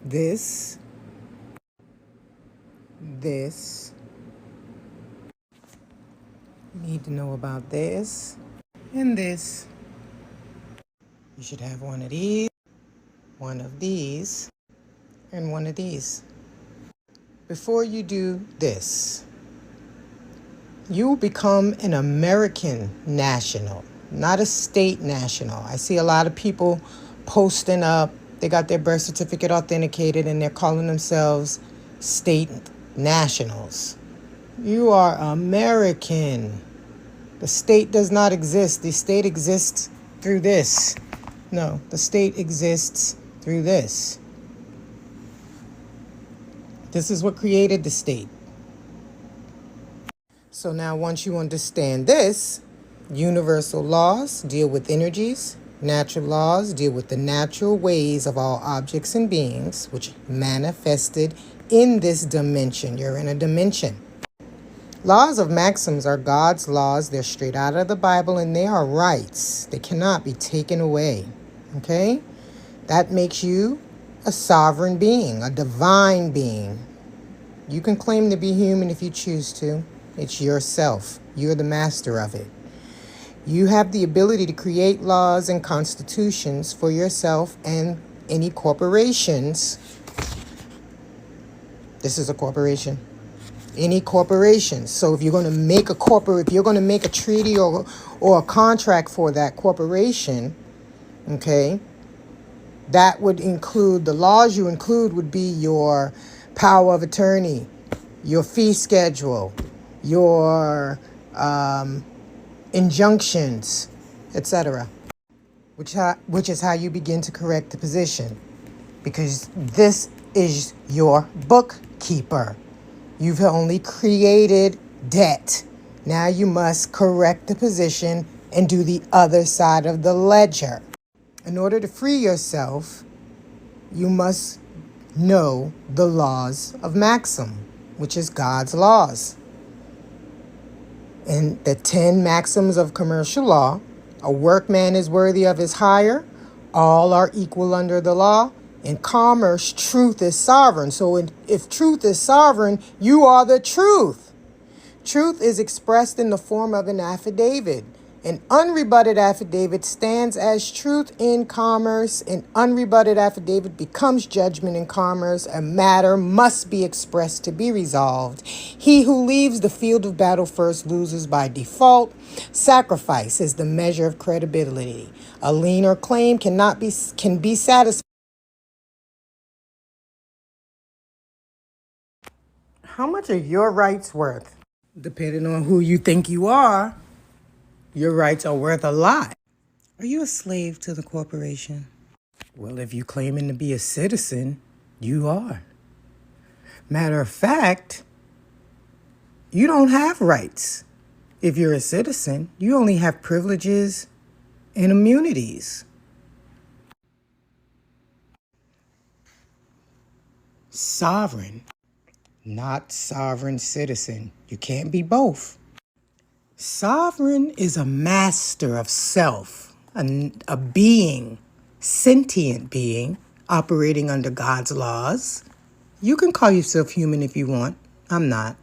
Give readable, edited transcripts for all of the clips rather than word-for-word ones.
this, this. You need to know about this and this. You should have one of these, one of these, and one of these. Before you do this, you become an American national, not a state national. I see a lot of people posting up, they got their birth certificate authenticated and they're calling themselves state nationals. You are American. The state does not exist. The state exists through this. No, the state exists through this. This is what created the state. So now once you understand this, universal laws deal with energies, natural laws deal with the natural ways of all objects and beings, which manifested in this dimension. You're in a dimension. Laws of maxims are God's laws. They're straight out of the Bible and they are rights. They cannot be taken away. Okay? That makes you a sovereign being, a divine being. You can claim to be human if you choose to. It's yourself. You're the master of it. You have the ability to create laws and constitutions for yourself and any corporations. This is a corporation. Any corporation. So if you're going to make if you're going to make a treaty or a contract for that corporation, okay, that would include, the laws you include would be your power of attorney, your fee schedule, your injunctions, etc., which is how you begin to correct the position, because this is your bookkeeper. You've only created debt. Now you must correct the position and do the other side of the ledger. In order to free yourself, you must know the laws of Maxim, which is God's laws. And the 10 maxims of commercial law: a workman is worthy of his hire, all are equal under the law. In commerce, truth is sovereign. So if truth is sovereign, you are the truth. Truth is expressed in the form of an affidavit. An unrebutted affidavit stands as truth in commerce. An unrebutted affidavit becomes judgment in commerce. A matter must be expressed to be resolved. He who leaves the field of battle first loses by default. Sacrifice is the measure of credibility. A lien or claim can be satisfied. How much are your rights worth? Depending on who you think you are, your rights are worth a lot. Are you a slave to the corporation? Well, if you're claiming to be a citizen, you are. Matter of fact, you don't have rights. If you're a citizen, you only have privileges and immunities. Sovereign, not sovereign citizen. You can't be both. Sovereign is a master of self, a being, sentient being, operating under God's laws. You can call yourself human if you want. I'm not.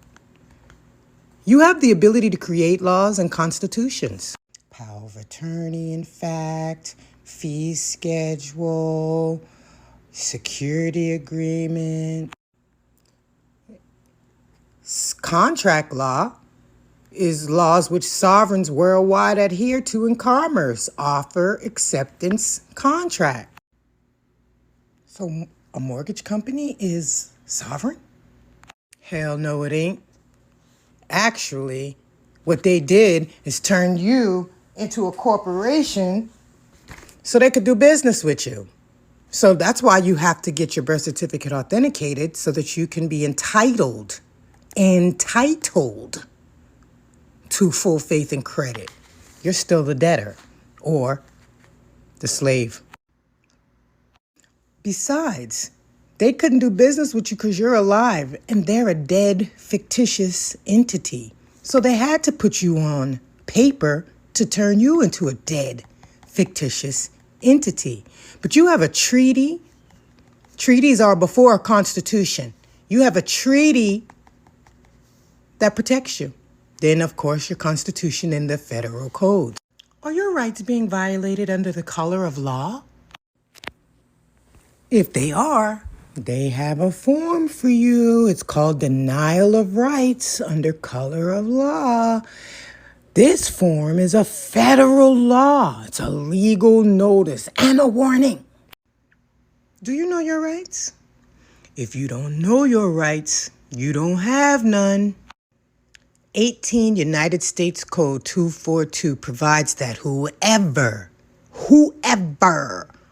You have the ability to create laws and constitutions. Power of attorney, in fact, fee schedule, security agreement. Contract law is laws which sovereigns worldwide adhere to in commerce, offer, acceptance, contract. So a mortgage company is sovereign? Hell no, it ain't. Actually, what they did is turn you into a corporation so they could do business with you. So that's why you have to get your birth certificate authenticated so that you can be entitled to full faith and credit. You're still the debtor or the slave. Besides, they couldn't do business with you because you're alive and they're a dead, fictitious entity. So they had to put you on paper to turn you into a dead, fictitious entity. But you have a treaty Treaties are before a constitution. You have a treaty that protects you. Then, of course, your constitution and the federal codes. Are your rights being violated under the color of law? If they are, they have a form for you. It's called denial of rights under color of law. This form is a federal law. It's a legal notice and a warning. Do you know your rights? If you don't know your rights, you don't have none. 18 United States Code 242 provides that whoever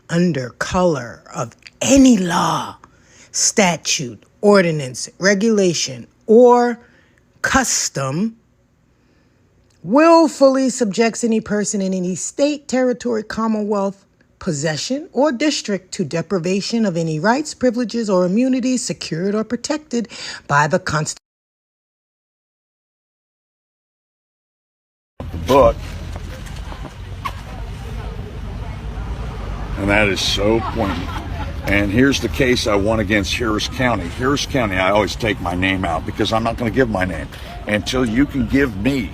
under color of any law, statute, ordinance, regulation, or custom willfully subjects any person in any state, territory, commonwealth, possession, or district to deprivation of any rights, privileges, or immunities secured or protected by the Constitution. Book, and that is so poignant. And here's the case I won against Harris County. Harris County, I always take my name out because I'm not going to give my name until you can give me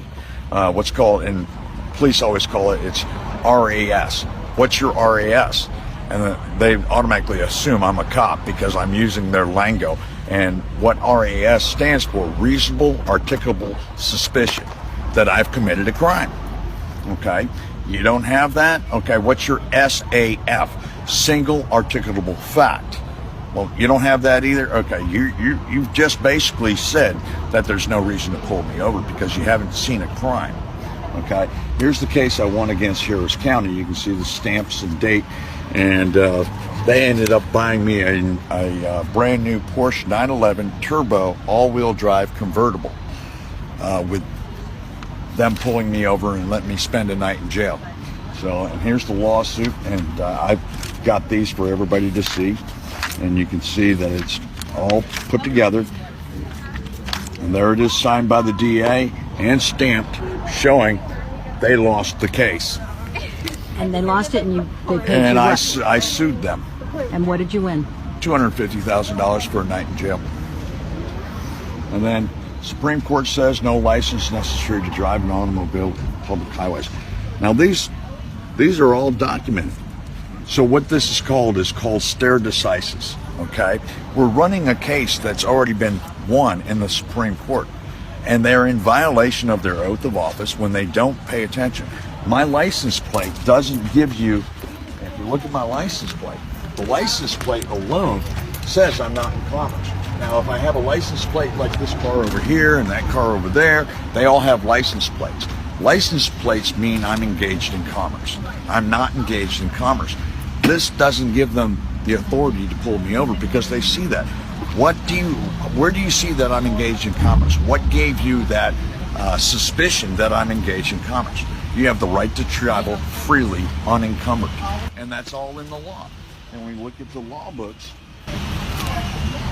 what's called, and police always call it, it's RAS. What's your RAS? And they automatically assume I'm a cop because I'm using their lingo. And what RAS stands for, reasonable articulable suspicion that I've committed a crime. Okay, you don't have that? Okay, what's your SAF? Single articulable fact. Well, you don't have that either? Okay, you've just basically said that there's no reason to pull me over because you haven't seen a crime. Okay, here's the case I won against Harris County. You can see the stamps and date, and they ended up buying me a brand new Porsche 911 Turbo all-wheel drive convertible with them pulling me over and letting me spend a night in jail. So, and here's the lawsuit, and I've got these for everybody to see, and you can see that it's all put together, and there it is, signed by the DA and stamped, showing they lost the case. And they lost it, and they paid and you I what? sued them. And what did you win? $250,000 for a night in jail. And then Supreme Court says no license necessary to drive an automobile public highways. Now these are all documented. So what this is called stare decisis. Okay, we're running a case that's already been won in the Supreme Court, and they're in violation of their oath of office when they don't pay attention. My license plate doesn't give you. If you look at my license plate, the license plate alone says I'm not in commerce. Now, if I have a license plate like this car over here and that car over there, they all have license plates. License plates mean I'm engaged in commerce. I'm not engaged in commerce. This doesn't give them the authority to pull me over because they see that. Where do you see that I'm engaged in commerce? What gave you that suspicion that I'm engaged in commerce? You have the right to travel freely unencumbered. And that's all in the law. And when we look at the law books,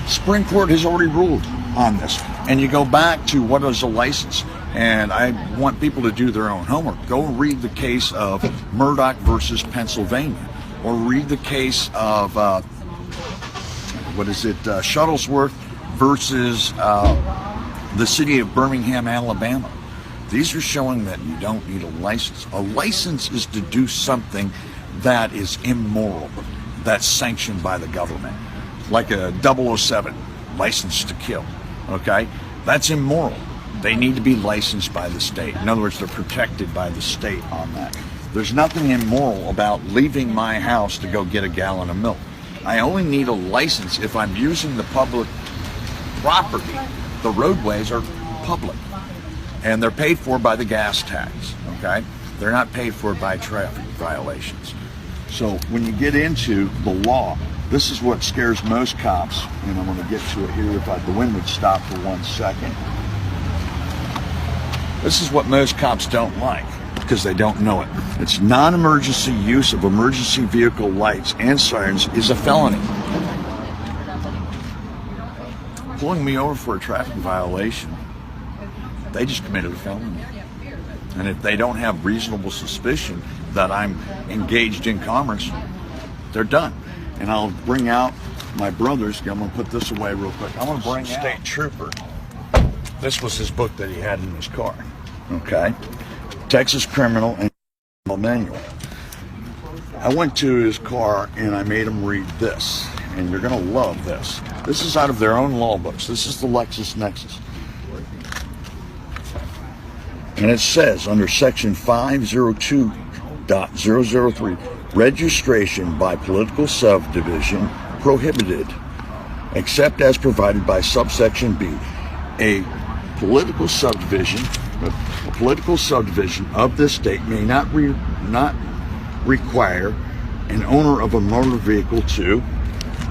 Supreme Court has already ruled on this. And you go back to what is a license. And I want people to do their own homework. Go read the case of Murdoch versus Pennsylvania. Or read the case of, Shuttlesworth versus the city of Birmingham, Alabama. These are showing that you don't need a license. A license is to do something that is immoral, that's sanctioned by the government. Like a 007, license to kill, okay? That's immoral. They need to be licensed by the state. In other words, they're protected by the state on that. There's nothing immoral about leaving my house to go get a gallon of milk. I only need a license if I'm using the public property. The roadways are public, and they're paid for by the gas tax, okay? They're not paid for by traffic violations. So when you get into the law, this is what scares most cops, and I'm going to get to it here if the wind would stop for 1 second. This is what most cops don't like because they don't know it. It's non-emergency use of emergency vehicle lights and sirens is a felony. Pulling me over for a traffic violation, they just committed a felony. And if they don't have reasonable suspicion that I'm engaged in commerce, they're done. And I'll bring out my brother's. I'm going to put this away real quick. I'm going to bring State Trooper. This was his book that he had in his car. Okay. Texas Criminal and Manual. I went to his car and I made him read this. And you're going to love this. This is out of their own law books. This is the LexisNexis. And it says under section 502.003, registration by political subdivision prohibited, except as provided by subsection B. A political subdivision of this state may not require an owner of a motor vehicle to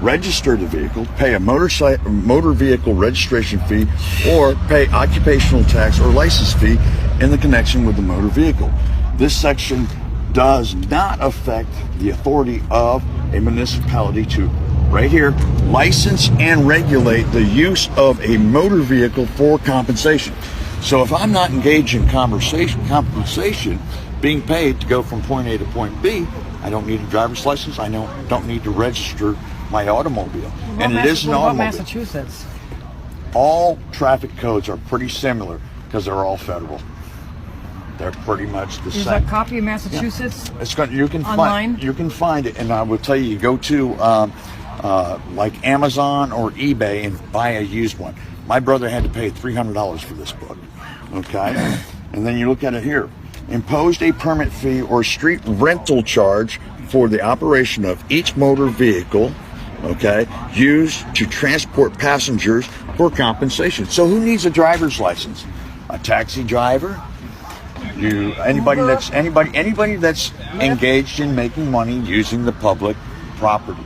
register the vehicle, pay a motor vehicle registration fee, or pay occupational tax or license fee in the connection with the motor vehicle. This section does not affect the authority of a municipality to, right here, license and regulate the use of a motor vehicle for compensation. So if I'm not engaged in compensation, being paid to go from point A to point B, I don't need a driver's license. I don't need to register my automobile. And it is an automobile. Massachusetts? All traffic codes are pretty similar because they're all federal. They're pretty much the Is same. a copy of Massachusetts? Yeah. It's you can online? You can find it, and I will tell you go to like Amazon or eBay and buy a used one. My brother had to pay $300 for this book. Okay, and then you look at it here. Imposed a permit fee or street rental charge for the operation of each motor vehicle, okay, used to transport passengers for compensation. So who needs a driver's license? A taxi driver? Anybody that's engaged in making money using the public property.